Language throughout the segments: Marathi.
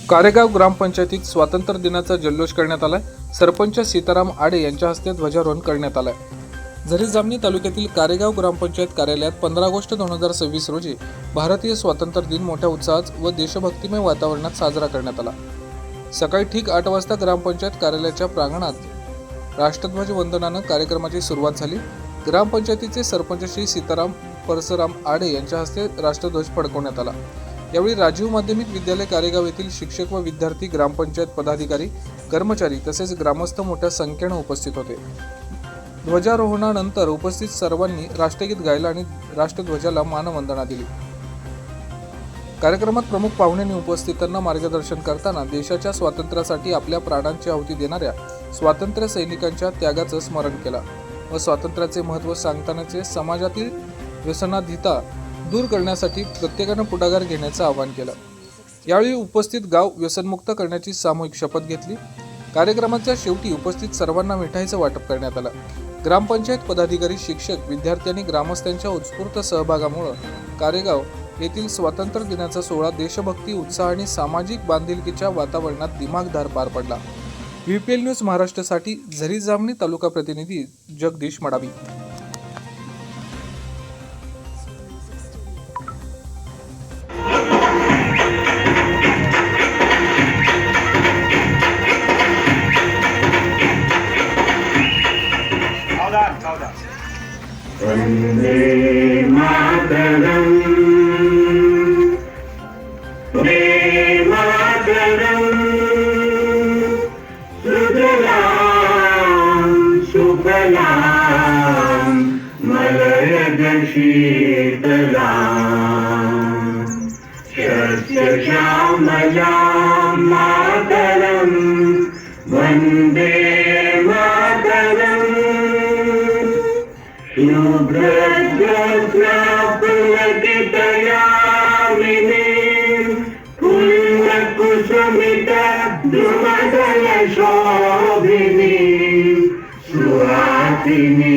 कारेगाव ग्रामपंचायतीत स्वातंत्र्य दिनाचा जल्लोष करण्यात आलाय। सरपंच सीताराम आडे यांच्या हस्ते ध्वजारोहण करण्यात आलंय। झरी जामणी तालुक्यातील कारेगाव ग्रामपंचायत कार्यालयात 15 ऑगस्ट 2026 रोजी भारतीय स्वातंत्र्य दिन मोठ्या उत्साहात व देशभक्तिमय वातावरणात साजरा करण्यात आला। सकाळी ठीक 8 वाजता ग्रामपंचायत कार्यालयाच्या प्रांगणात राष्ट्रध्वज वंदनानं कार्यक्रमाची सुरुवात झाली। ग्रामपंचायतीचे सरपंच श्री सीताराम परसराम आडे यांच्या हस्ते राष्ट्रध्वज फडकवण्यात आला। यावेळी राजीव माध्यमिक विद्यालय कारेगाव येथील शिक्षक व विद्यार्थी, ग्रामपंचायत पदाधिकारी, कर्मचारी तसेच ग्रामस्थ मोठ्या संख्येने उपस्थित होते। ध्वजारोहणानंतर उपस्थित सर्वांनी राष्ट्रगीत गायलं आणि राष्ट्रध्वजाला मानवंदना दिली। कार्यक्रमात प्रमुख पाहुण्यांनी उपस्थितांना मार्गदर्शन करताना देशाच्या स्वातंत्र्यासाठी आपल्या प्राणांची आहुती देणाऱ्या स्वातंत्र्य सैनिकांच्या त्यागाचं स्मरण केलं व स्वातंत्र्याचे महत्त्व सांगतानाचे समाजातील व्यसनाधीनता दूर करण्यासाठी प्रत्येकानं पुढाकार घेण्याचं आवाहन केलं। यावेळी उपस्थित गाव व्यसनमुक्त करण्याची सामूहिक शपथ घेतली। कार्यक्रमाच्या शेवटी उपस्थित सर्वांना मिठाईचं वाटप करण्यात आलं। ग्रामपंचायत पदाधिकारी, शिक्षक, विद्यार्थी आणि ग्रामस्थांच्या उत्स्फूर्त सहभागामुळे कारेगाव येथील स्वातंत्र्य दिनाचा सोहळा देशभक्ती, उत्साह आणि सामाजिक बांधिलकीच्या वातावरणात दिमाखदार पार पडला। VPL न्यूज महाराष्ट्रासाठी झरी जामणी तालुका प्रतिनिधी जगदीश मडावी। वंदे मातरम, वंदे मातरम, सुजलाम सुफलाम मलयज शीतलाम, शस्य श्यामलाम मातरम, वंदे मातरम, शुभ्रज्योत्स्ना पुलकितयामिनीं पुण्यकुसुमिता द्रुमदलशोभिनीं सुहासिनीं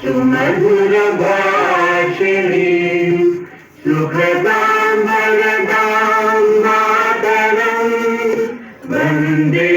सुमधुरभाषिणीं सुखदां वरदां मातरं वन्दे